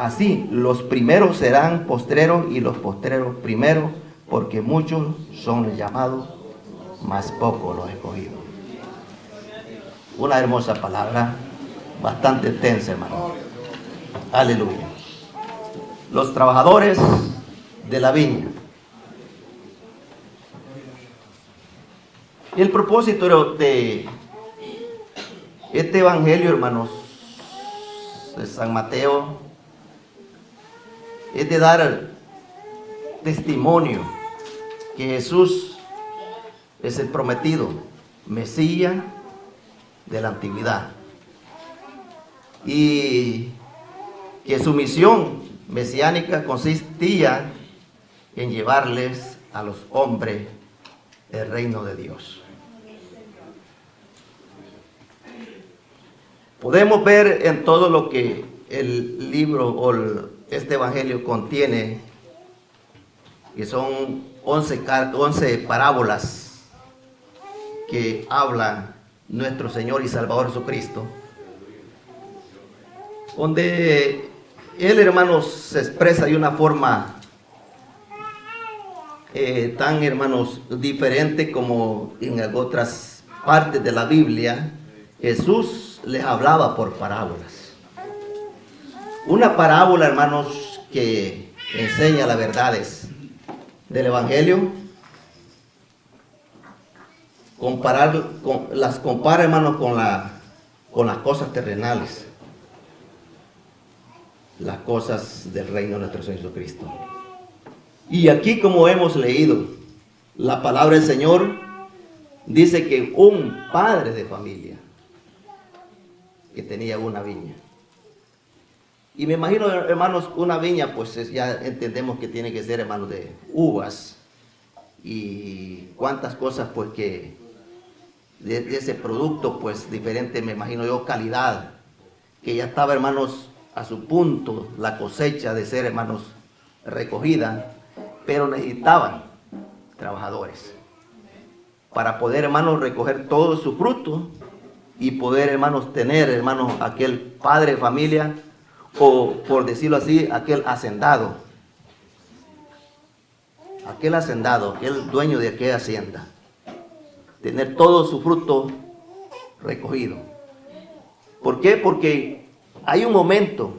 así los primeros serán postreros y los postreros primeros, porque muchos son los llamados, mas pocos los escogidos. Una hermosa palabra, bastante tensa, hermano. Aleluya. Los trabajadores de la viña. El propósito de este evangelio, hermanos, de San Mateo, es de dar testimonio que Jesús es el prometido Mesías de la antigüedad y que su misión mesiánica consistía en llevarles a los hombres el reino de Dios. Podemos ver en todo lo que el libro o este evangelio contiene, que son 11 parábolas que habla nuestro Señor y Salvador Jesucristo, donde Él, hermanos, se expresa de una forma tan, hermanos, diferente como en otras partes de la Biblia. Jesús les hablaba por parábolas. Una parábola, hermanos, que enseña las verdades del Evangelio, las compara, hermanos, con las cosas terrenales, las cosas del reino de nuestro Señor Jesucristo. Y aquí, como hemos leído, la palabra del Señor dice que un padre de familia que tenía una viña. Y me imagino, hermanos, una viña, pues ya entendemos que tiene que ser, hermanos, de uvas y cuántas cosas, pues que de ese producto, pues diferente, me imagino yo, calidad, que ya estaba, hermanos, a su punto la cosecha de ser, hermanos, recogida, pero necesitaban trabajadores para poder, hermanos, recoger todo su fruto y poder, hermanos, tener, hermanos, aquel padre de familia, o por decirlo así, aquel hacendado, aquel dueño de aquella hacienda, tener todo su fruto recogido. ¿Por qué? Porque hay un momento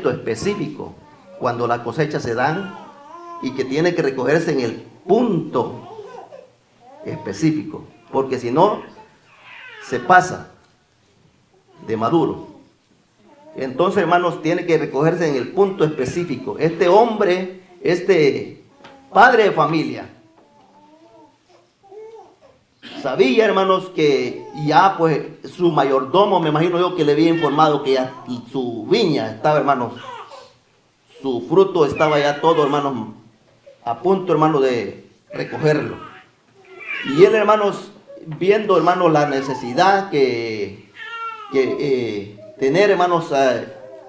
específico cuando la cosecha se dan y que tiene que recogerse en el punto específico, porque si no se pasa de maduro. Entonces, hermanos, tiene que recogerse en el punto específico. Este hombre, este padre de familia, sabía, hermanos, que ya pues su mayordomo, me imagino yo, que le había informado que ya su viña estaba, hermanos, su fruto estaba ya todo, hermanos, a punto, hermanos, de recogerlo. Y él, hermanos, viendo, hermanos, la necesidad que tener, hermanos,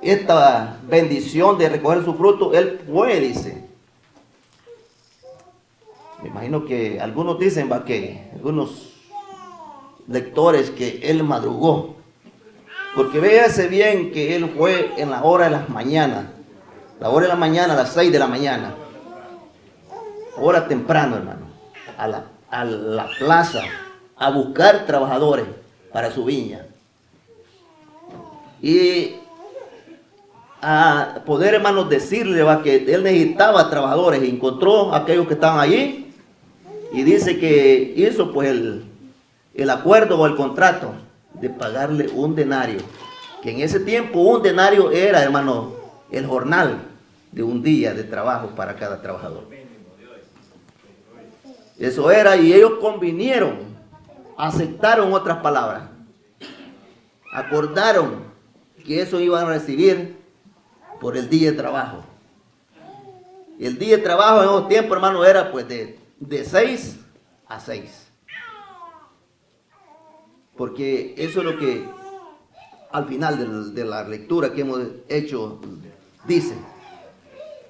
esta bendición de recoger su fruto, él fue, dice. Me imagino que algunos dicen, algunos lectores, que él madrugó. Porque véase bien que él fue en la hora de las mañanas. La hora de la mañana, a las 6 de la mañana. Hora temprano, hermano. A la plaza, a buscar trabajadores para su viña. Y a poder, hermanos, decirle que él necesitaba trabajadores. Y encontró a aquellos que estaban allí. Y dice que hizo pues el acuerdo o el contrato de pagarle un denario. Que en ese tiempo un denario era, hermano, el jornal de un día de trabajo para cada trabajador. Eso era, y ellos convinieron, aceptaron, otras palabras, acordaron que eso iban a recibir por el día de trabajo. El día de trabajo en esos tiempos, hermano, era pues de 6 a 6. Porque eso es lo que al final de la lectura que hemos hecho dice.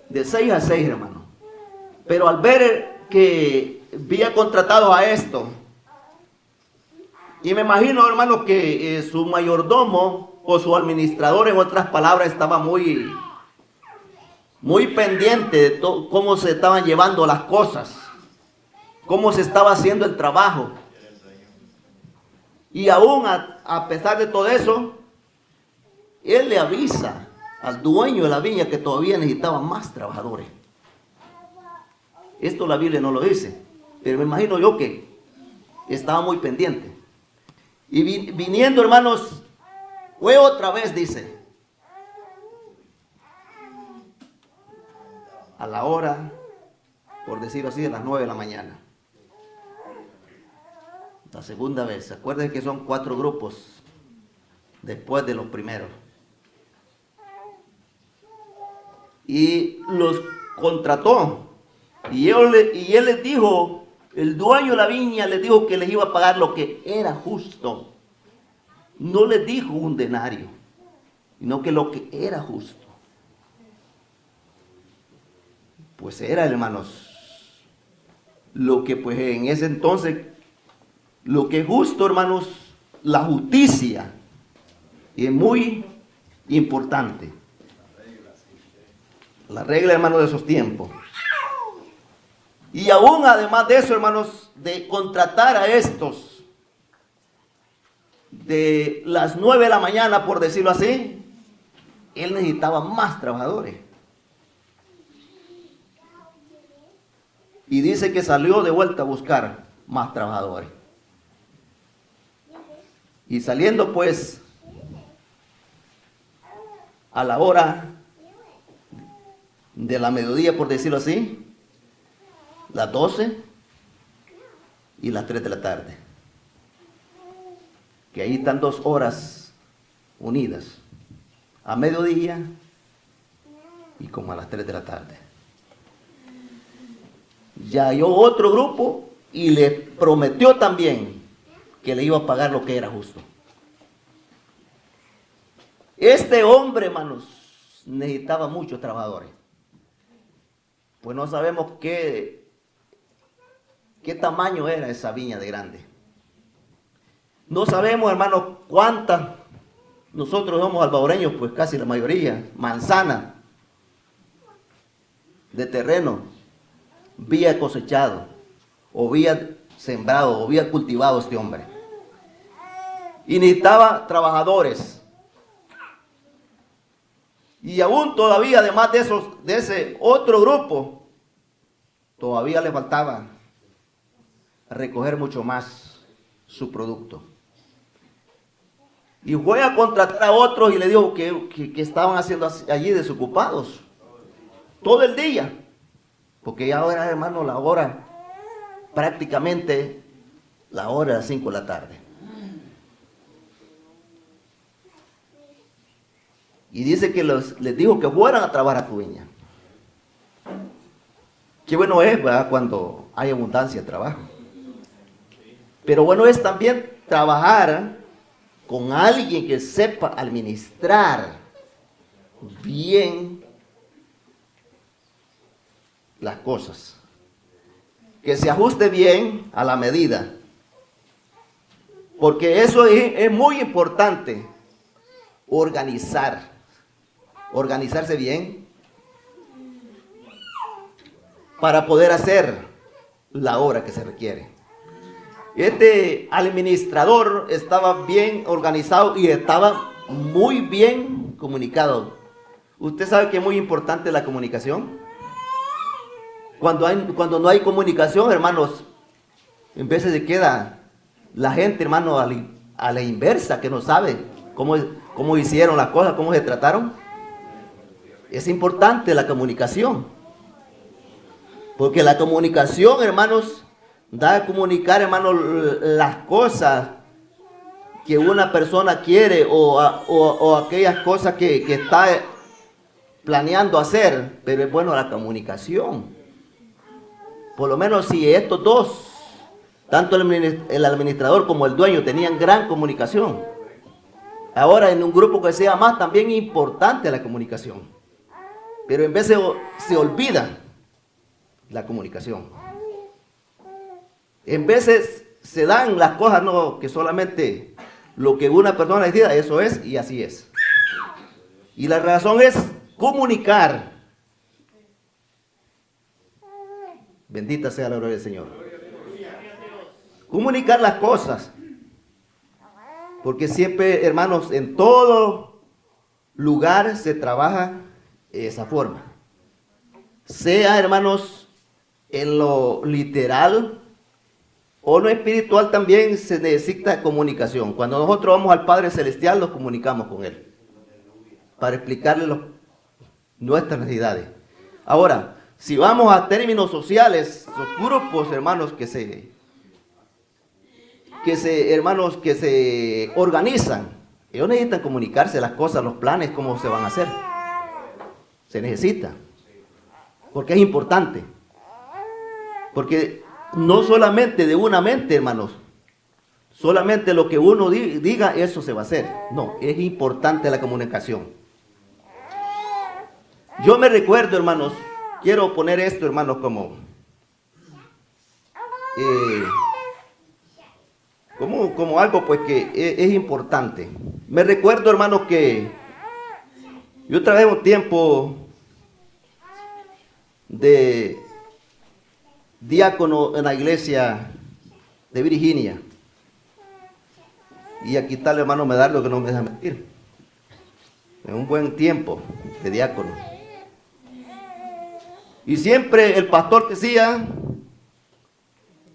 De 6 a 6, hermano. Pero al ver que había contratado a esto, y me imagino, hermano, que su mayordomo o su administrador, en otras palabras, estaba muy pendiente de cómo se estaban llevando las cosas, cómo se estaba haciendo el trabajo. Y aún a pesar de todo eso, él le avisa al dueño de la viña que todavía necesitaba más trabajadores. Esto la Biblia no lo dice, pero me imagino yo que estaba muy pendiente. Y viniendo, hermanos, fue otra vez, dice, a la hora, por decirlo así, de las 9 de la mañana. La segunda vez. Acuérdense que son 4 grupos después de los primeros. Y los contrató. Y él les dijo, el dueño de la viña les dijo que les iba a pagar lo que era justo. No les dijo un denario, sino que lo que era justo. Pues era, hermanos, lo que pues en ese entonces, lo que es justo, hermanos, la justicia, y es muy importante. La regla, hermanos, de esos tiempos. Y aún además de eso, hermanos, de contratar a estos de las 9 de la mañana, por decirlo así, él necesitaba más trabajadores. Y dice que salió de vuelta a buscar más trabajadores. Y saliendo pues a la hora de la mediodía, por decirlo así, las 12 y las 3 de la tarde. Que ahí están 2 horas unidas. A mediodía y como a las 3 de la tarde. Ya halló otro grupo y le prometió también que le iba a pagar lo que era justo. Este hombre, hermanos, necesitaba muchos trabajadores. Pues no sabemos qué tamaño era esa viña de grande. No sabemos, hermanos, cuántas. Nosotros somos albahoreños, pues casi la mayoría, manzana de terreno, había cosechado, o había sembrado, o había cultivado este hombre. Y necesitaba trabajadores. Y aún todavía, además de ese otro grupo, todavía le faltaba recoger mucho más su producto. Y fue a contratar a otros y le dijo que estaban haciendo allí desocupados todo el día. Porque ya ahora, hermano, la hora, prácticamente la hora de las 5 de la tarde. Y dice que les dijo que fueran a trabajar a tu viña. Qué bueno es, ¿verdad?, cuando hay abundancia de trabajo. Pero bueno es también trabajar con alguien que sepa administrar bien las cosas. Que se ajuste bien a la medida. Porque eso es muy importante. Organizarse bien para poder hacer la obra que se requiere. Este administrador estaba bien organizado y estaba muy bien comunicado. Usted sabe que es muy importante la comunicación. Cuando no hay comunicación, hermanos, en veces se queda la gente, hermano, a la inversa, que no sabe cómo hicieron las cosas, cómo se trataron. Es importante la comunicación. Porque la comunicación, hermanos, da a comunicar, hermanos, las cosas que una persona quiere o aquellas cosas que está planeando hacer. Pero es bueno la comunicación. Por lo menos si estos dos, tanto el administrador como el dueño, tenían gran comunicación. Ahora en un grupo que sea más, también es importante la comunicación. Pero en vez se olvida la comunicación. En veces se dan las cosas, no, que solamente lo que una persona decida, eso es y así es. Y la razón es comunicar. Bendita sea la gloria del Señor. Comunicar las cosas. Porque siempre, hermanos, en todo lugar se trabaja de esa forma. Sea, hermanos, en lo literal o lo espiritual también se necesita comunicación. Cuando nosotros vamos al Padre Celestial, nos comunicamos con Él para explicarle nuestras necesidades. Ahora, si vamos a términos sociales, los grupos, hermanos, que se organizan, ellos necesitan comunicarse las cosas, los planes, cómo se van a hacer. Se necesita. Porque es importante. Porque no solamente de una mente, hermanos, solamente lo que uno diga, eso se va a hacer. No, es importante la comunicación. Yo me recuerdo, hermanos, quiero poner esto, hermanos, como algo pues que es importante. Me recuerdo, hermanos, que yo trabajé un tiempo de diácono en la iglesia de Virginia. Y aquí está el hermano Medardo que no me deja mentir. En un buen tiempo de diácono. Y siempre el pastor decía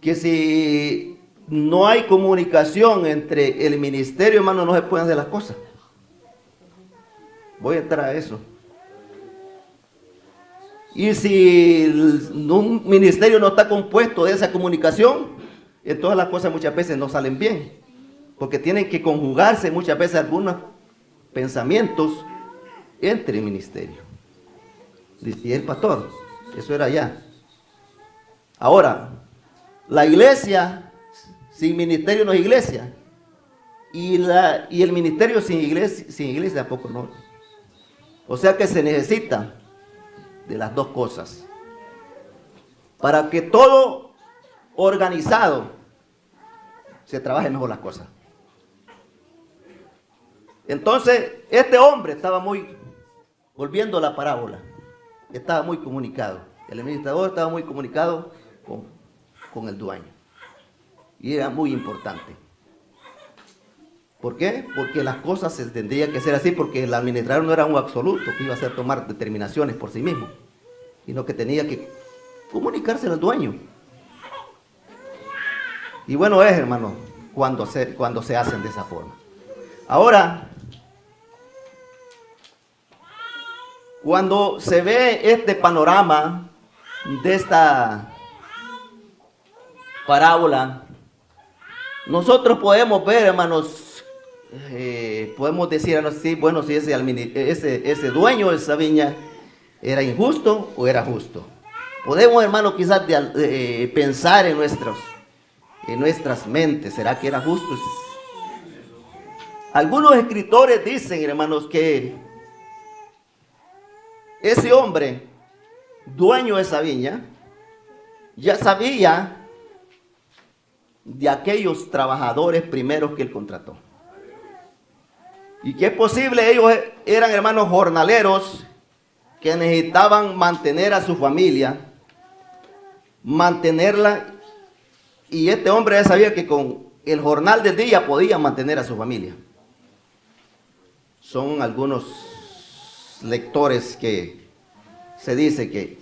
que si no hay comunicación entre el ministerio, hermano, no se pueden hacer las cosas. Voy a entrar a eso. Y si un ministerio no está compuesto de esa comunicación, entonces las cosas muchas veces no salen bien. Porque tienen que conjugarse muchas veces algunos pensamientos entre el ministerio. Decía el pastor, eso era allá. Ahora, la iglesia sin ministerio no es iglesia. Y el ministerio sin iglesia tampoco no. O sea que se necesita de las dos cosas. Para que todo organizado se trabaje mejor las cosas. Entonces, este hombre estaba volviendo a la parábola, estaba muy comunicado. El administrador estaba muy comunicado con el dueño. Y era muy importante. ¿Por qué? Porque las cosas se tendrían que hacer así, porque el administrador no era un absoluto que iba a hacer tomar determinaciones por sí mismo, sino que tenía que comunicarse al dueño. Y bueno es, hermano, cuando se hacen de esa forma. Ahora, cuando se ve este panorama de esta parábola, nosotros podemos ver, hermanos, podemos decir así, bueno, si ese dueño de esa viña era injusto o era justo. Podemos, hermanos, quizás pensar en nuestras mentes, ¿será que era justo? Algunos escritores dicen, hermanos, que ese hombre, dueño de esa viña, ya sabía de aquellos trabajadores primeros que él contrató. Y que es posible, ellos eran, hermanos, jornaleros que necesitaban mantener a su familia, mantenerla, y este hombre ya sabía que con el jornal del día podía mantener a su familia. Son algunos lectores que se dice que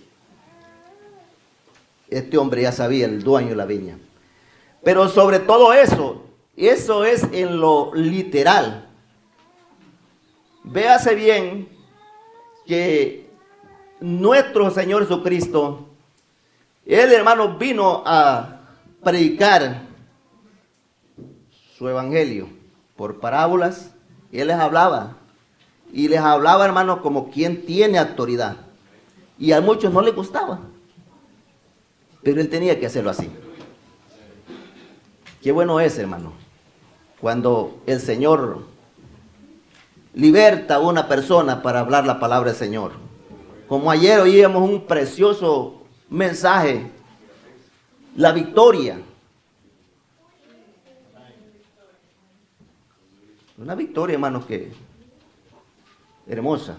este hombre ya sabía, el dueño de la viña. Pero sobre todo eso es en lo literal. Véase bien que nuestro Señor Jesucristo, Él, hermano, vino a predicar su evangelio por parábolas. Él les hablaba. Y les hablaba, hermano, como quien tiene autoridad. Y a muchos no les gustaba. Pero Él tenía que hacerlo así. Qué bueno es, hermano, cuando el Señor liberta a una persona para hablar la palabra del Señor. Como ayer oíamos un precioso mensaje, la victoria. Una victoria, hermanos, que hermosa.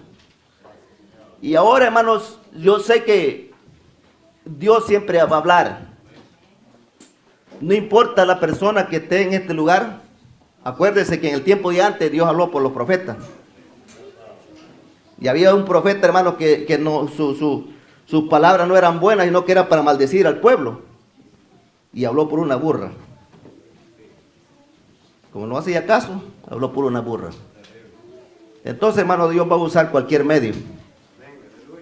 Y ahora, hermanos, yo sé que Dios siempre va a hablar. No importa la persona que esté en este lugar. Acuérdese que en el tiempo de antes Dios habló por los profetas. Y había un profeta, hermano, que no, sus palabras no eran buenas, sino que era para maldecir al pueblo. Y habló por una burra. Como no hacía caso, habló por una burra. Entonces, hermano, Dios va a usar cualquier medio.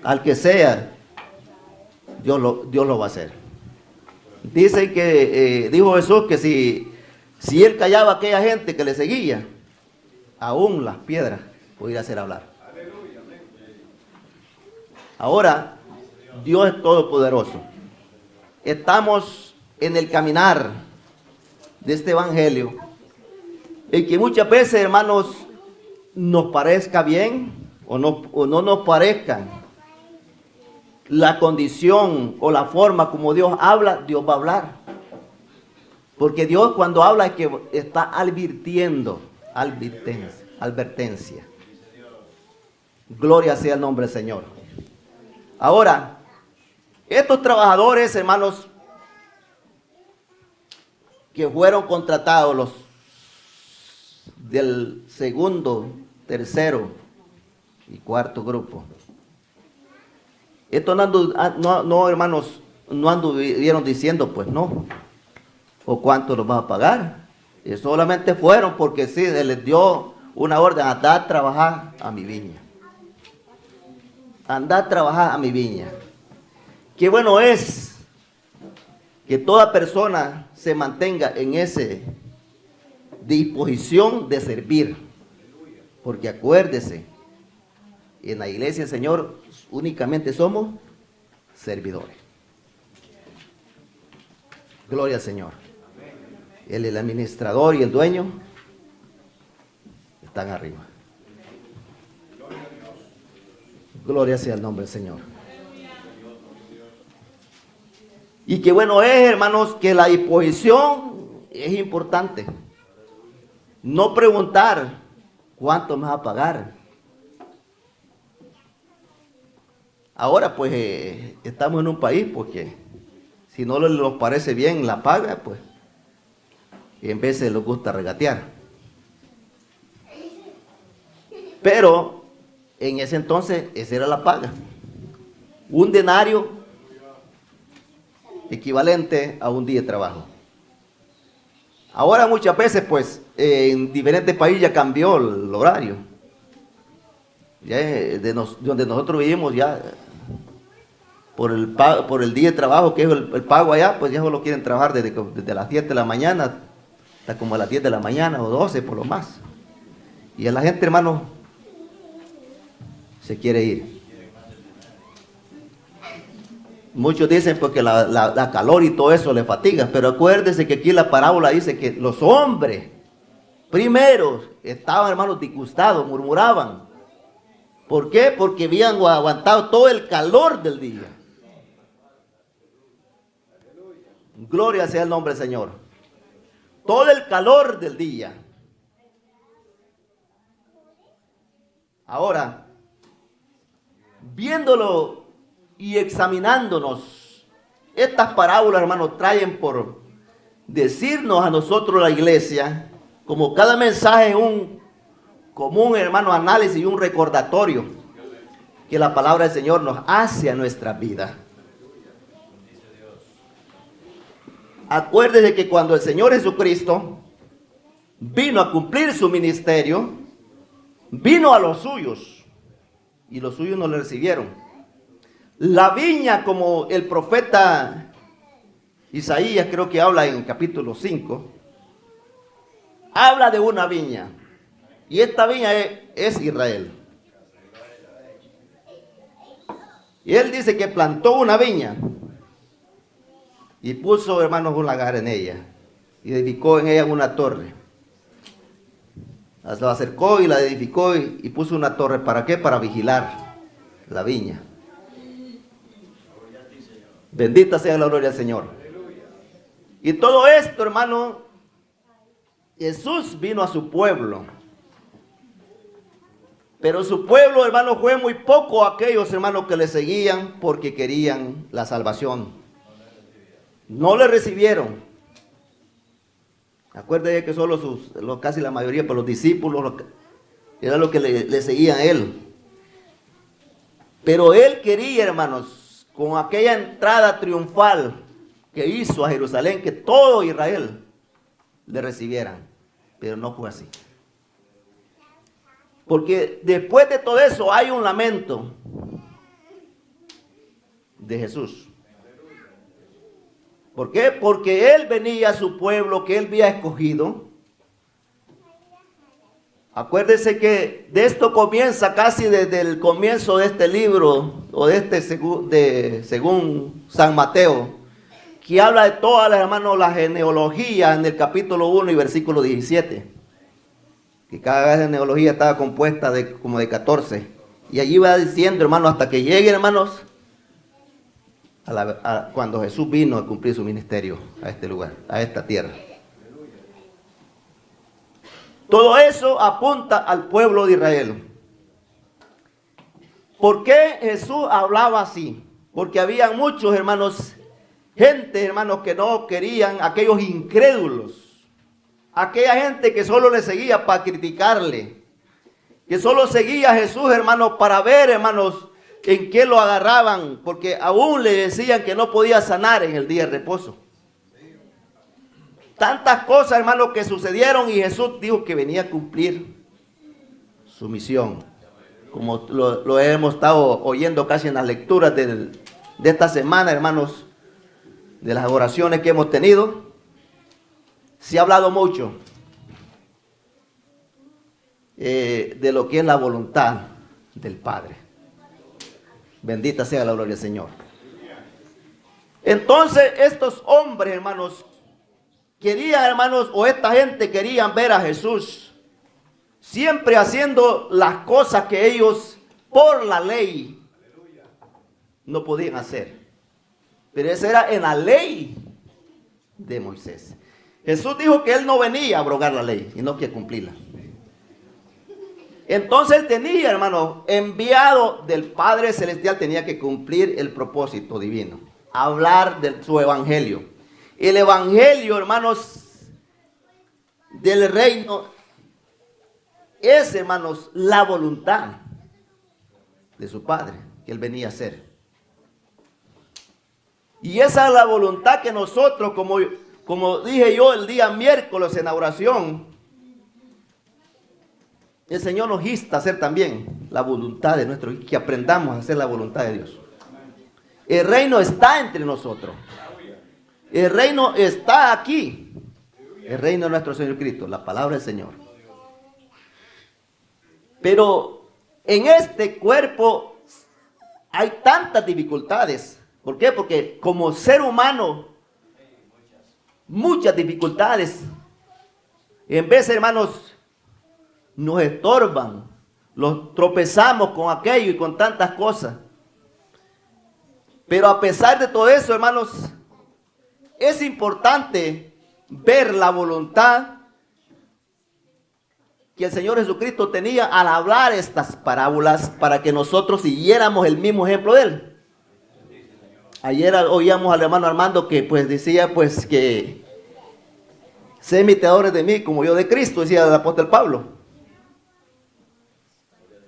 Al que sea, Dios lo va a hacer. Dice que, dijo Jesús, que si él callaba a aquella gente que le seguía, aún las piedras podían hacer hablar. Ahora, Dios es todopoderoso. Estamos en el caminar de este evangelio, en que muchas veces, hermanos, nos parezca bien o no nos parezca la condición o la forma como Dios habla, Dios va a hablar. Porque Dios cuando habla es que está advirtiendo, advertencia. Gloria sea el nombre del Señor. Ahora, estos trabajadores, hermanos, que fueron contratados, los del segundo, tercero y cuarto grupo. Esto no, hermanos, no anduvieron diciendo, pues no, o cuánto nos vas a pagar. Y solamente fueron porque sí, se les dio una orden, andar a trabajar a mi viña. Andar a trabajar a mi viña. Qué bueno es que toda persona se mantenga en esa disposición de servir. Porque acuérdese, en la iglesia del Señor únicamente somos servidores. Gloria al Señor. El administrador y el dueño están arriba. Gloria sea el nombre del Señor. Y qué bueno es, hermanos, que la disposición es importante. No preguntar cuánto me vas a pagar. Ahora pues estamos en un país porque si no les parece bien la paga, pues en veces les gusta regatear. Pero en ese entonces esa era la paga. Un denario equivalente a un día de trabajo. Ahora muchas veces pues en diferentes países ya cambió el horario. Ya donde nosotros vivimos ya por el día de trabajo que es el pago allá, pues ya solo quieren trabajar desde las 10 de la mañana hasta como a las 10 de la mañana o 12 por lo más. Y a la gente, hermano, se quiere ir. Muchos dicen porque la calor y todo eso le fatiga, pero acuérdense que aquí la parábola dice que los hombres primeros estaban, hermanos, disgustados, murmuraban. ¿Por qué? Porque habían aguantado todo el calor del día. Gloria sea el nombre del Señor. Todo el calor del día. Ahora, viéndolo y examinándonos, estas parábolas, hermanos, traen por decirnos a nosotros la iglesia, como cada mensaje es un común, hermano, análisis y un recordatorio que la palabra del Señor nos hace a nuestra vida. Acuérdese que cuando el Señor Jesucristo vino a cumplir su ministerio, vino a los suyos y los suyos no le recibieron. La viña, como el profeta Isaías creo que habla en capítulo 5, habla de una viña. Y esta viña es Israel. Y él dice que plantó una viña y puso, hermanos, un lagar en ella. Y edificó en ella una torre. La acercó y la edificó y puso una torre. ¿Para qué? Para vigilar la viña. Bendita sea la gloria del Señor. Y todo esto, hermano, Jesús vino a su pueblo. Pero su pueblo, hermano, fue muy poco aquellos, hermanos, que le seguían porque querían la salvación. No le recibieron. Acuérdense que solo casi la mayoría, pero los discípulos, era lo que le seguían a él. Pero él quería, hermanos, con aquella entrada triunfal que hizo a Jerusalén, que todo Israel le recibieran. Pero no fue así. Porque después de todo eso hay un lamento de Jesús. ¿Por qué? Porque él venía a su pueblo que él había escogido. Acuérdese que de esto comienza casi desde el comienzo de este libro, o según San Mateo, que habla de todas las, hermanos, la genealogía en el capítulo 1 y versículo 17. Que cada genealogía estaba compuesta como de 14. Y allí va diciendo, hermanos, hasta que lleguen, hermanos, cuando Jesús vino a cumplir su ministerio a este lugar, a esta tierra. Todo eso apunta al pueblo de Israel. ¿Por qué Jesús hablaba así? Porque había muchos, hermanos, gente, hermanos, que no querían, aquellos incrédulos, aquella gente que solo le seguía para criticarle, que solo seguía a Jesús, hermanos, para ver, hermanos, en qué lo agarraban, porque aún le decían que no podía sanar en el día de reposo. Tantas cosas, hermanos, que sucedieron y Jesús dijo que venía a cumplir su misión. Como lo hemos estado oyendo casi en las lecturas de esta semana, hermanos, de las oraciones que hemos tenido. Se ha hablado mucho de lo que es la voluntad del Padre. Bendita sea la gloria del Señor. Entonces estos hombres, hermanos, querían, hermanos, o esta gente querían ver a Jesús siempre haciendo las cosas que ellos por la ley no podían hacer. Pero eso era en la ley de Moisés. Jesús dijo que él no venía a abrogar la ley, sino que a cumplirla. Entonces él tenía, hermano, enviado del Padre Celestial, tenía que cumplir el propósito divino, hablar de su evangelio. El evangelio, hermanos, del reino es, hermanos, la voluntad de su Padre que él venía a hacer. Y esa es la voluntad que nosotros, como dije yo el día miércoles en la oración, el Señor nos insta a hacer también la voluntad de nuestro Hijo, que aprendamos a hacer la voluntad de Dios. El reino está entre nosotros. El reino está aquí. El reino de nuestro Señor Cristo, la palabra del Señor. Pero en este cuerpo hay tantas dificultades. ¿Por qué? Porque como ser humano, muchas dificultades, en vez, hermanos, nos estorban, los tropezamos con aquello y con tantas cosas. Pero a pesar de todo eso, hermanos, es importante ver la voluntad que el Señor Jesucristo tenía al hablar estas parábolas para que nosotros siguiéramos el mismo ejemplo de Él. Ayer oíamos al hermano Armando que pues decía pues que sé imitadores de mí como yo de Cristo, decía el apóstol Pablo.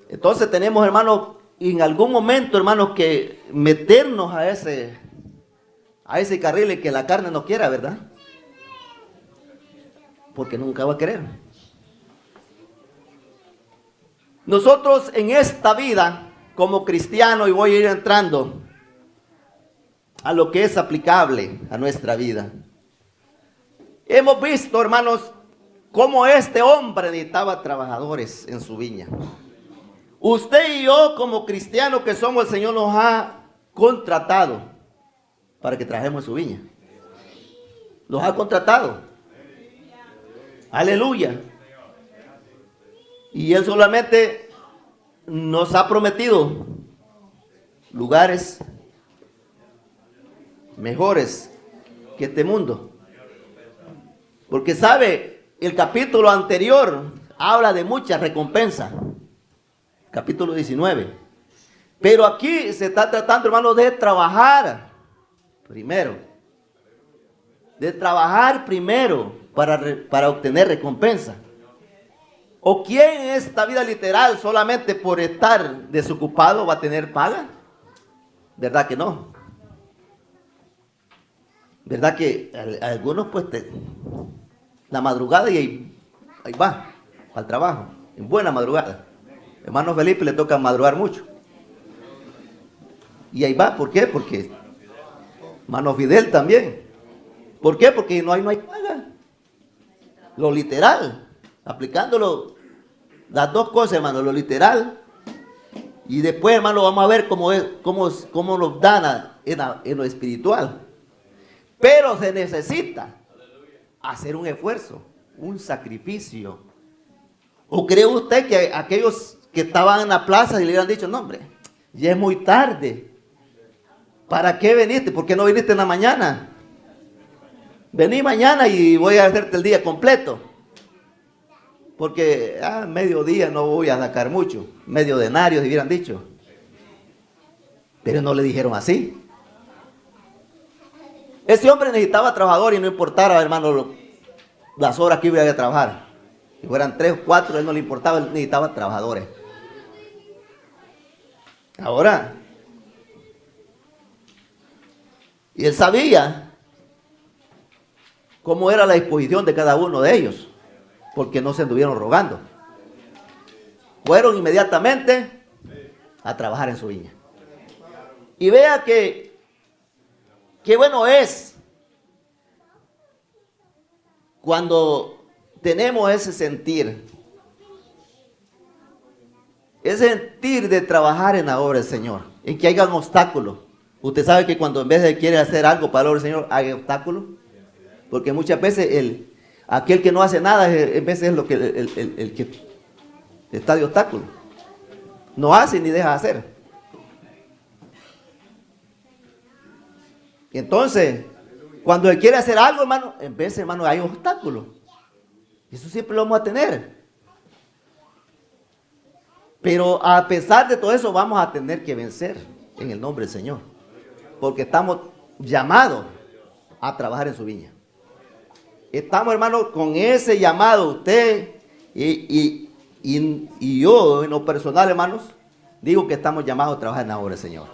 Entonces tenemos, hermanos, en algún momento, hermanos, que meternos a ese carril y que la carne no quiera, ¿verdad? Porque nunca va a querer. Nosotros en esta vida, como cristianos, y voy a ir entrando a lo que es aplicable a nuestra vida. Hemos visto, hermanos, cómo este hombre necesitaba trabajadores en su viña. Usted y yo, como cristianos que somos, el Señor nos ha contratado para que trabajemos en su viña. Los ha contratado. Aleluya. Y Él solamente nos ha prometido lugares mejores que este mundo. Porque sabe, el capítulo anterior habla de mucha recompensa. capítulo 19. Pero aquí se está tratando, hermanos, de trabajar primero. De trabajar primero para obtener recompensa. ¿O quién en esta vida literal solamente por estar desocupado va a tener paga? ¿Verdad que no? ¿Verdad que algunos pues la madrugada y ahí va al trabajo, en buena madrugada? Hermano Felipe le toca madrugar mucho. Y ahí va, ¿por qué? Porque hermano Fidel también. ¿Por qué? Porque no hay paga. Lo literal, aplicándolo, las dos cosas, hermano, lo literal. Y después, hermano, vamos a ver cómo nos dan en lo espiritual. Pero se necesita hacer un esfuerzo, un sacrificio. ¿O cree usted que aquellos que estaban en la plaza y le hubieran dicho, no hombre, ya es muy tarde, ¿para qué viniste? ¿Por qué no viniste en la mañana? Vení mañana y voy a hacerte el día completo. Porque mediodía no voy a sacar mucho, medio denario, si hubieran dicho. Pero no le dijeron así. Ese hombre necesitaba trabajador y no importara, hermano, las horas que iba a trabajar. Si fueran 3 o 4, él no le importaba, él necesitaba trabajadores. Ahora, y él sabía cómo era la disposición de cada uno de ellos, porque no se anduvieron rogando. Fueron inmediatamente a trabajar en su viña. Y vea que qué bueno es cuando tenemos ese sentir de trabajar en la obra del Señor, en que haya un obstáculo. Usted sabe que cuando en vez de quiere hacer algo para la obra del Señor, hay obstáculos. Porque muchas veces aquel que no hace nada, en veces es lo que el que está de obstáculo. No hace ni deja hacer. Y entonces, cuando él quiere hacer algo, hermano, en veces, hermano, hay obstáculos. Y eso siempre lo vamos a tener. Pero a pesar de todo eso, vamos a tener que vencer en el nombre del Señor. Porque estamos llamados a trabajar en su viña. Estamos, hermano, con ese llamado, usted y yo, en lo personal, hermanos, digo que estamos llamados a trabajar en la obra del Señor.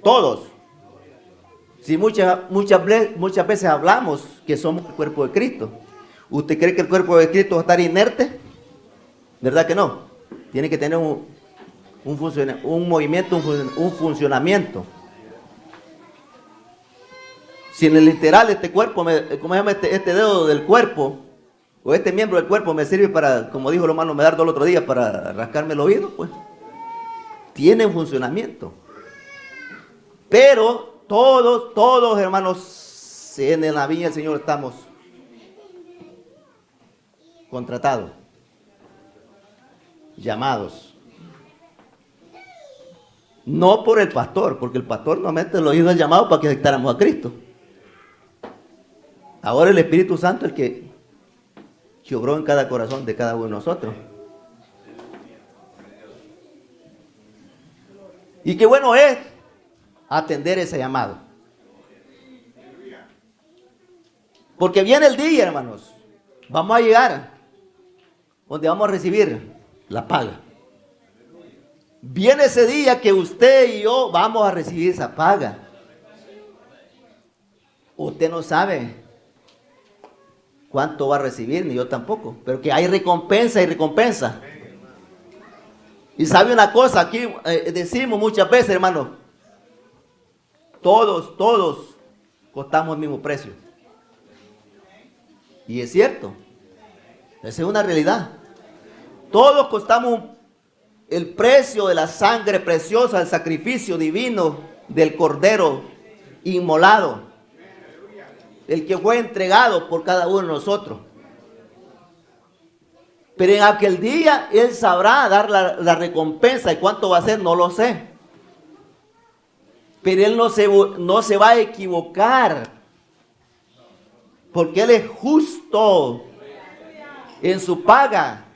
Todos. Si muchas veces hablamos que somos el cuerpo de Cristo. ¿Usted cree que el cuerpo de Cristo va a estar inerte? ¿Verdad que no? Tiene que tener un movimiento, un funcionamiento. Si en el literal este cuerpo, como se llama este dedo del cuerpo, o este miembro del cuerpo me sirve para, como dijo el hermano Medardo el otro día, para rascarme el oído, pues tiene un funcionamiento. Pero todos hermanos, en la viña del Señor estamos contratados, llamados. No por el pastor, porque el pastor normalmente lo hizo el llamado para que aceptáramos a Cristo. Ahora el Espíritu Santo es el que obró en cada corazón de cada uno de nosotros. Y qué bueno es atender ese llamado. Porque viene el día, hermanos. Vamos a llegar donde vamos a recibir la paga. Viene ese día que usted y yo vamos a recibir esa paga. Usted no sabe cuánto va a recibir, ni yo tampoco. Pero que hay recompensa y recompensa. Y sabe una cosa, aquí decimos muchas veces, hermano, todos costamos el mismo precio. Y es cierto. Esa es una realidad. Todos costamos el precio de la sangre preciosa, el sacrificio divino del Cordero inmolado. El que fue entregado por cada uno de nosotros. Pero en aquel día Él sabrá dar la recompensa. ¿Y cuánto va a ser? No lo sé. Pero Él no se va a equivocar. Porque Él es justo en su paga.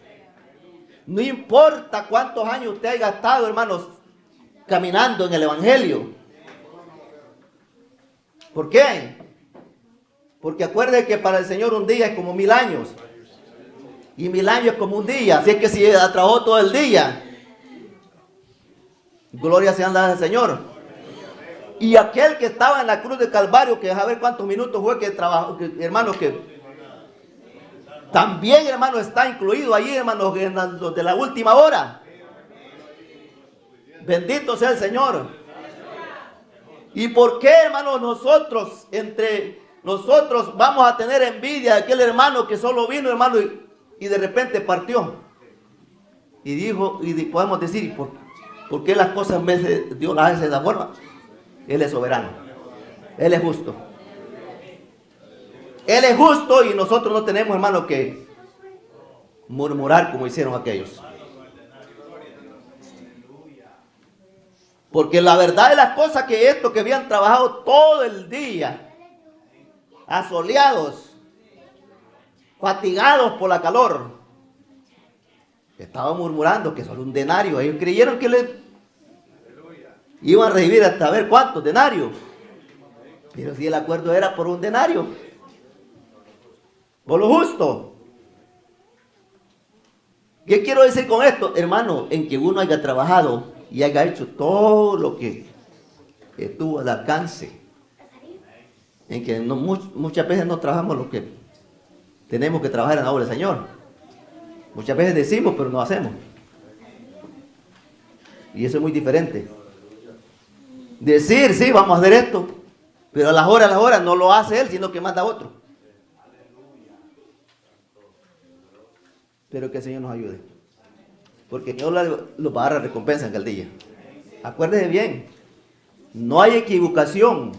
No importa cuántos años usted haya gastado, hermanos, caminando en el Evangelio. ¿Por qué? Porque acuerde que para el Señor un día es como 1000 años. Y 1000 años es como un día. Así es que si trabajó todo el día, gloria sea al Señor. Y aquel que estaba en la cruz de Calvario, que a ver cuántos minutos fue que trabajó, hermanos, que también, hermano, está incluido allí, hermanos, en los de la última hora. Bendito sea el Señor. ¿Y por qué, hermanos, entre nosotros vamos a tener envidia de aquel hermano que solo vino, hermano, y de repente partió? Y dijo, y podemos decir, ¿por qué las cosas en vez de Dios las hace de esa forma? Él es soberano. Él es justo. Él es justo y nosotros no tenemos, hermano, que murmurar como hicieron aquellos. Porque la verdad de las cosas que estos que habían trabajado todo el día, asoleados, fatigados por la calor, estaban murmurando que solo un denario. Ellos creyeron que le iban a recibir hasta ver cuántos denarios. Pero si el acuerdo era por un denario, por lo justo. ¿Qué quiero decir con esto, hermano? En que uno haya trabajado y haya hecho todo lo que estuvo al alcance. En que muchas veces no trabajamos lo que tenemos que trabajar en la obra del Señor. Muchas veces decimos, pero no hacemos. Y eso es muy diferente. Decir, sí, vamos a hacer esto, pero a las horas no lo hace él, sino que manda a otro. Pero que el Señor nos ayude. Porque Dios los va a dar recompensa en aquel día. Acuérdese bien, no hay equivocación.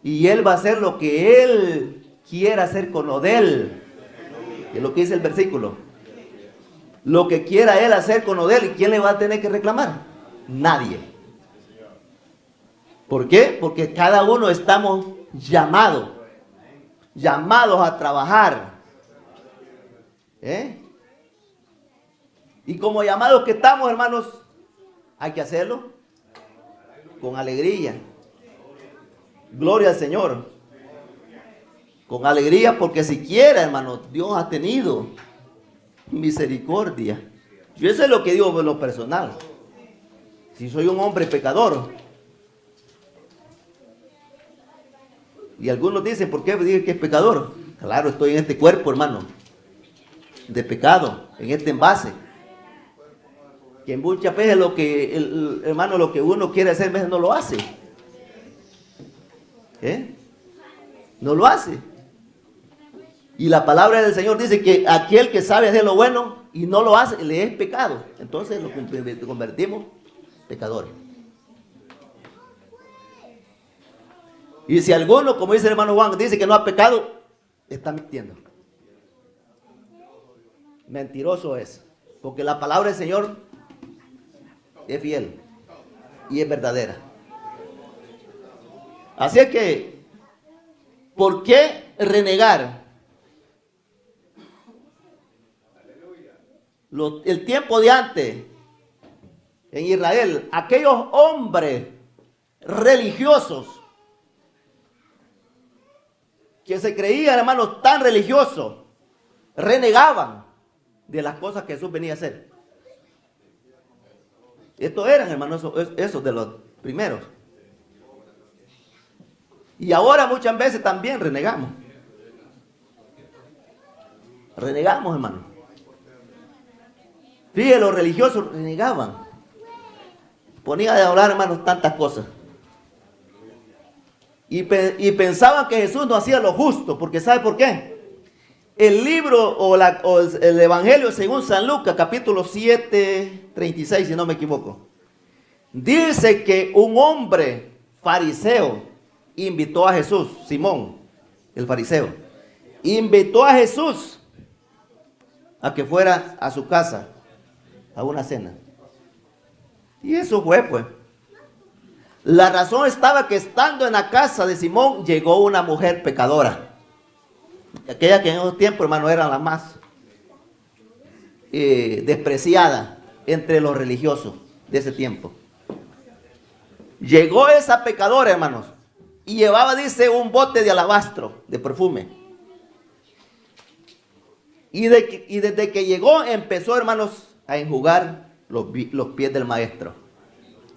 Y Él va a hacer lo que Él quiera hacer con lo de Él. Es lo que dice el versículo. Lo que quiera Él hacer con lo de Él. ¿Y quién le va a tener que reclamar? Nadie. ¿Por qué? Porque cada uno estamos llamados a trabajar. Y como llamados que estamos, hermanos, hay que hacerlo con alegría. Gloria al Señor. Con alegría, porque siquiera, hermanos, Dios ha tenido misericordia. Yo eso es lo que digo en lo personal. Si soy un hombre pecador. Y algunos dicen, ¿por qué digo que es pecador? Claro, estoy en este cuerpo, hermano, de pecado, en este envase. Que muchas veces lo que uno quiere hacer, a veces no lo hace. No lo hace. Y la palabra del Señor dice que aquel que sabe hacer lo bueno y no lo hace, le es pecado. Entonces lo convertimos pecadores. Y si alguno, como dice el hermano Juan, dice que no ha pecado, está mintiendo. Mentiroso es. Porque la palabra del Señor es fiel y es verdadera. Así es que, ¿por qué renegar? El tiempo de antes, en Israel, aquellos hombres religiosos, que se creían, hermanos, tan religiosos, renegaban de las cosas que Jesús venía a hacer. Estos eran, hermanos, esos de los primeros. Y ahora muchas veces también renegamos. Renegamos, hermano. Fíjense, los religiosos renegaban. Ponían a hablar, hermanos, tantas cosas. Y pensaban que Jesús no hacía lo justo, porque ¿sabe por qué? El libro o el Evangelio según San Lucas, capítulo 7, 36, si no me equivoco, dice que un hombre fariseo invitó a Jesús, Simón, el fariseo, invitó a Jesús a que fuera a su casa a una cena. Y eso fue, pues. La razón estaba que estando en la casa de Simón llegó una mujer pecadora. Aquella que en esos tiempos, hermano, eran las más. despreciada entre los religiosos de ese tiempo. Llegó esa pecadora, hermanos, y llevaba, dice, un bote de alabastro, de perfume. Y desde que llegó, empezó, hermanos, a enjugar los pies del maestro.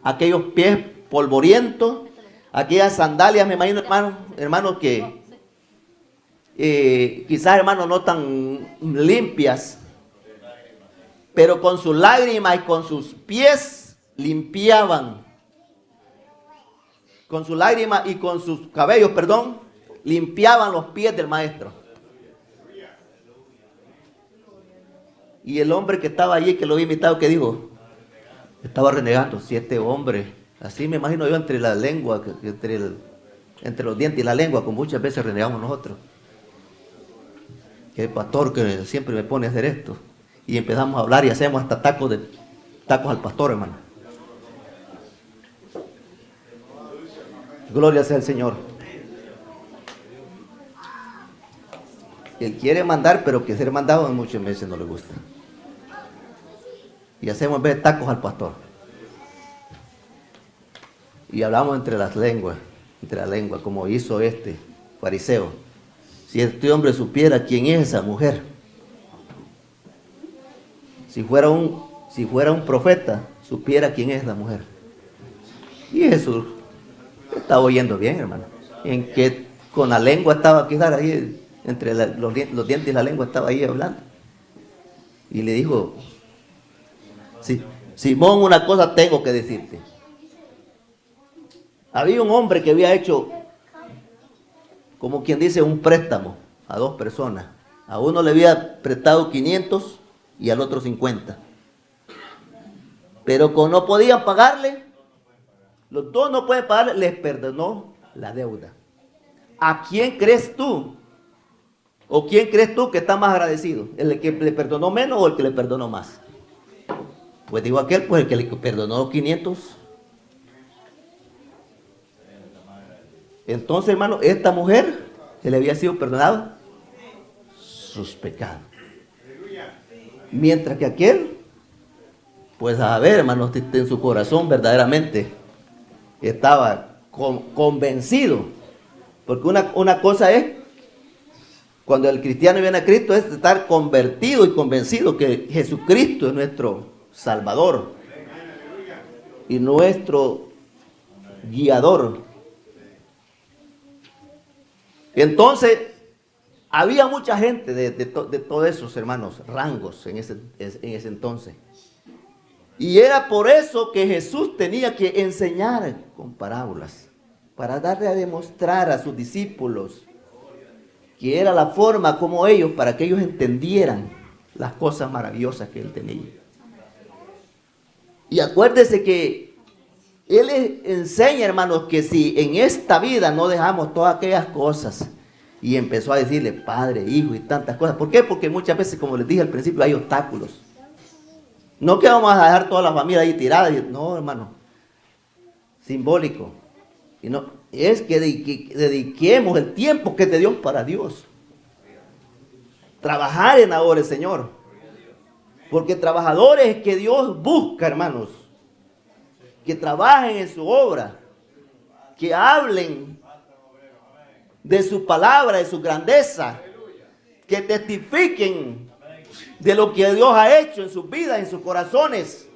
Aquellos pies polvorientos, aquellas sandalias, me imagino, hermanos, que quizás, hermanos, no tan limpias, pero con sus lágrimas y con sus pies limpiaban. Con sus lágrimas y con sus cabellos, perdón, limpiaban los pies del maestro. Y el hombre que estaba allí, que lo había invitado, ¿qué dijo? Estaba renegando. Si este hombre, así me imagino yo, entre la lengua, entre los dientes y la lengua, como muchas veces renegamos nosotros. Que el pastor que siempre me pone a hacer esto. Y empezamos a hablar y hacemos hasta tacos al pastor, hermano. Gloria sea al Señor. Él quiere mandar, pero que ser mandado muchas veces no le gusta. Y hacemos ver tacos al pastor. Y hablamos entre la lengua, como hizo este fariseo. Si este hombre supiera quién es esa mujer, si fuera un profeta, supiera quién es la mujer. Y Jesús estaba oyendo bien, hermano. En que con la lengua estaba, quizás ahí, entre los dientes y la lengua estaba ahí hablando. Y le dijo, sí, Simón, una cosa tengo que decirte. Había un hombre que había hecho, como quien dice, un préstamo a dos personas. A uno le había prestado 500 y al otro 50. Pero como no podían pagarle, los dos no pueden pagarle, les perdonó la deuda. ¿A quién crees tú? ¿O quién crees tú que está más agradecido? ¿El que le perdonó menos o el que le perdonó más? Pues digo aquel, pues el que le perdonó 500. Entonces, hermano, esta mujer se le había sido perdonado sus pecados. Mientras que aquel, pues a ver, hermano, en su corazón verdaderamente estaba convencido. Porque una cosa es, cuando el cristiano viene a Cristo, es estar convertido y convencido que Jesucristo es nuestro Salvador y nuestro guiador. Entonces, había mucha gente de todos esos hermanos, rangos en ese entonces. Y era por eso que Jesús tenía que enseñar con parábolas, para darle a demostrar a sus discípulos que era la forma como ellos, para que ellos entendieran las cosas maravillosas que Él tenía. Y acuérdese que Él les enseña, hermanos, que si en esta vida no dejamos todas aquellas cosas, y empezó a decirle Padre, Hijo y tantas cosas. ¿Por qué? Porque muchas veces, como les dije al principio, hay obstáculos. No que vamos a dejar toda la familia ahí tirada. No, hermano. Simbólico. Y no, es que dediquemos el tiempo que es de Dios para Dios. Trabajar en la obra del Señor. Porque trabajadores que Dios busca, hermanos. Que trabajen en su obra. Que hablen de su palabra, de su grandeza, que testifiquen de lo que Dios ha hecho en sus vidas, en sus corazones.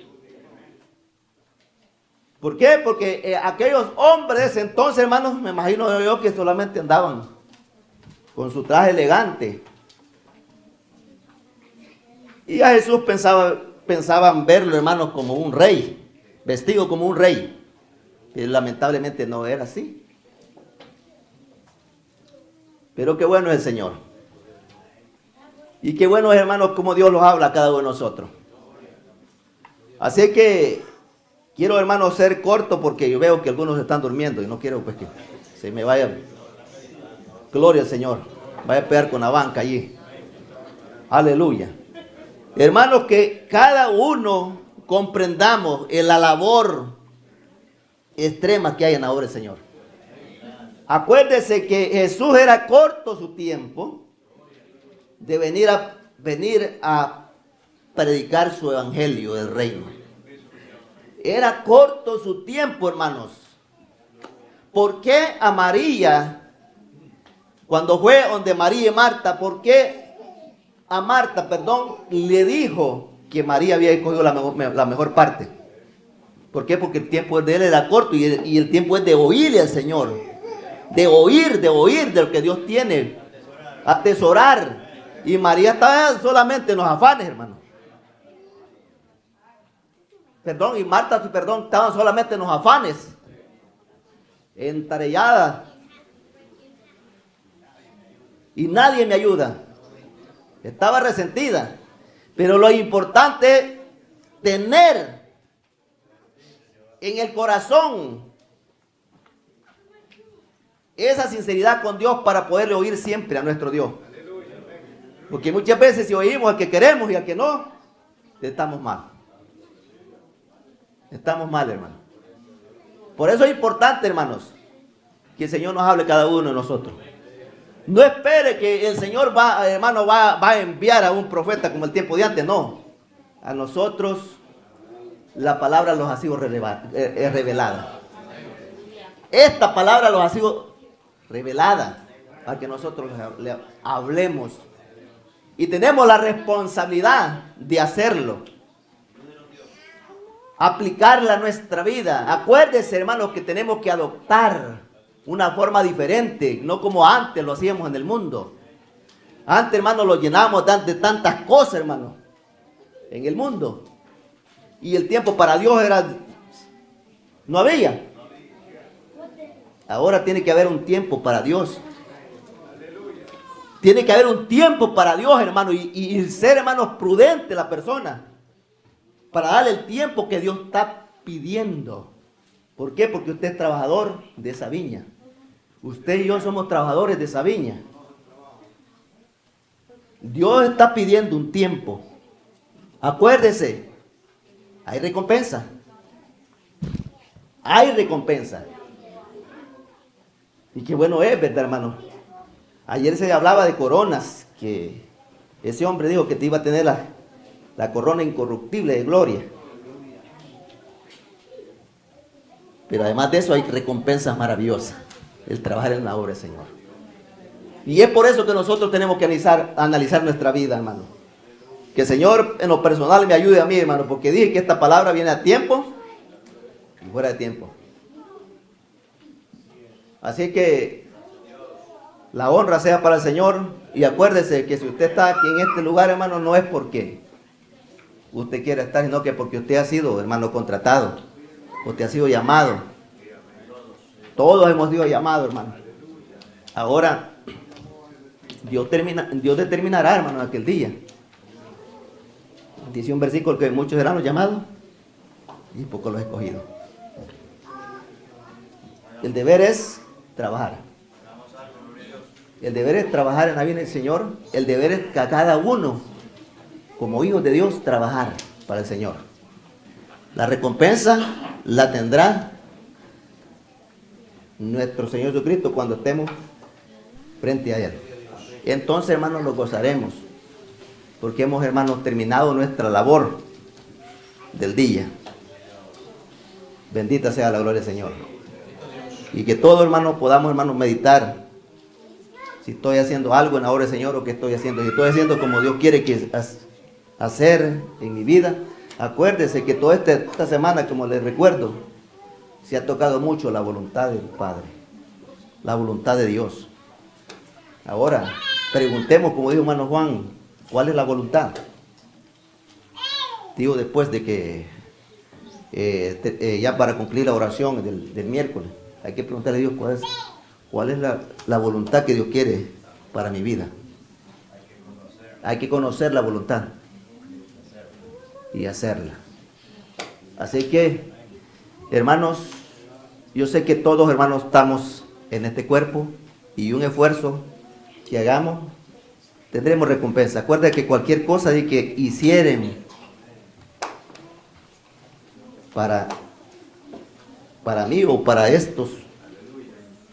¿Por qué? Porque aquellos hombres de ese entonces, hermanos, me imagino yo que solamente andaban con su traje elegante. Y a Jesús pensaban verlo, hermanos, como un rey, vestido como un rey. Y lamentablemente no era así. Pero qué bueno es el Señor. Y qué bueno es, hermanos, como Dios los habla a cada uno de nosotros. Así que quiero, hermanos, ser corto porque yo veo que algunos están durmiendo y no quiero pues que se me vaya. Gloria al Señor. Vaya a pegar con la banca allí. Aleluya. Hermanos, que cada uno comprendamos la labor extrema que hay en la obra del Señor. Acuérdese que Jesús era corto su tiempo de venir a predicar su evangelio del reino. Era corto su tiempo, hermanos. ¿Por qué a María, cuando fue donde María y Marta, por qué a Marta, le dijo que María había escogido la mejor parte? ¿Por qué? Porque el tiempo de él era corto y el tiempo es de oírle al Señor. De oír de lo que Dios tiene. Atesorar. Y María estaba solamente en los afanes, hermano. Y Marta, estaban solamente en los afanes. Entarellada. Y nadie me ayuda. Estaba resentida. Pero lo importante es tener en el corazón esa sinceridad con Dios para poderle oír siempre a nuestro Dios. Porque muchas veces si oímos al que queremos y al que no, estamos mal. Estamos mal, hermano. Por eso es importante, hermanos, que el Señor nos hable cada uno de nosotros. No espere que el Señor va a enviar a un profeta como el tiempo de antes, no. A nosotros la palabra nos ha sido revelada. Esta palabra nos ha sido revelada para que nosotros le hablemos. Y tenemos la responsabilidad de hacerlo. Aplicarla a nuestra vida. Acuérdense, hermanos, que tenemos que adoptar una forma diferente, no como antes lo hacíamos en el mundo. Antes, hermanos, lo llenamos de tantas cosas, hermanos, en el mundo. Y el tiempo para Dios no había. Ahora tiene que haber un tiempo para Dios. Tiene que haber un tiempo para Dios, hermano, y ser, hermanos, prudente la persona. Para darle el tiempo que Dios está pidiendo. ¿Por qué? Porque usted es trabajador de esa viña. Usted y yo somos trabajadores de esa viña. Dios está pidiendo un tiempo. Acuérdese, hay recompensa. Hay recompensa. Y qué bueno es, ¿verdad, hermano? Ayer se hablaba de coronas, que ese hombre dijo que te iba a tener la corona incorruptible de gloria. Pero además de eso hay recompensas maravillosas, el trabajar en la obra del Señor. Y es por eso que nosotros tenemos que analizar nuestra vida, hermano. Que el Señor en lo personal me ayude a mí, hermano, porque dije que esta palabra viene a tiempo y fuera de tiempo. Así que la honra sea para el Señor. Y acuérdese que si usted está aquí en este lugar, hermano, no es porque usted quiera estar, sino que porque usted ha sido, hermano, contratado. Usted ha sido llamado. Todos hemos sido llamados, hermano. Ahora, Dios determinará, hermano, aquel día. Dice un versículo que muchos serán los llamados y pocos los escogidos. El deber es trabajar. El deber es trabajar en la vida del Señor. El deber es que a cada uno, como hijos de Dios, trabajar para el Señor. La recompensa la tendrá nuestro Señor Jesucristo cuando estemos frente a Él. Entonces, hermanos, lo gozaremos. Porque hemos, hermanos, terminado nuestra labor del día. Bendita sea la gloria del Señor. Y que todos, hermanos, podamos, hermanos, meditar si estoy haciendo algo en la obra del Señor o qué estoy haciendo. Si estoy haciendo como Dios quiere hacer en mi vida. Acuérdese que toda esta semana, como les recuerdo, se ha tocado mucho la voluntad del Padre, la voluntad de Dios. Ahora, preguntemos, como dijo hermano Juan, ¿cuál es la voluntad? Digo, después de que, ya para cumplir la oración del miércoles, hay que preguntarle a Dios cuál es la voluntad que Dios quiere para mi vida. Hay que conocer la voluntad y hacerla. Así que, hermanos, yo sé que todos, hermanos, estamos en este cuerpo y un esfuerzo que hagamos, tendremos recompensa. Acuérdense que cualquier cosa de que hicieren para mí o para estos,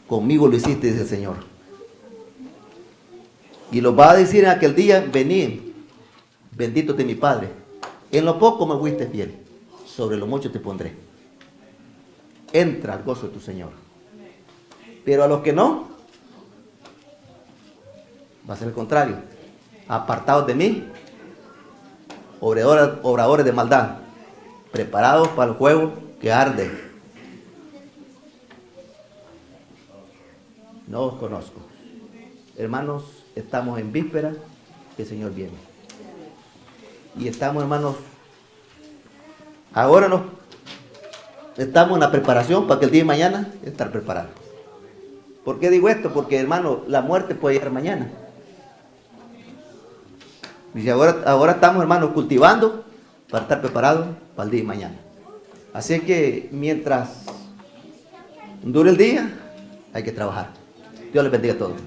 conmigo lo hiciste, dice el Señor. Y lo va a decir en aquel día: venid, benditos de mi Padre, En lo poco me fuiste fiel, sobre lo mucho te pondré. Entra al gozo de tu Señor. Pero a los que no, va a ser el contrario. Apartados de mí, obradores de maldad, preparados para el fuego que arde. No os conozco. Hermanos, estamos en víspera que el Señor viene. Y estamos, hermanos, ahora estamos en la preparación para que el día de mañana estar preparados. ¿Por qué digo esto? Porque, hermano, la muerte puede llegar mañana. Y ahora estamos, hermanos, cultivando para estar preparados para el día de mañana. Así que mientras dure el día, hay que trabajar. Dios les bendiga a todos.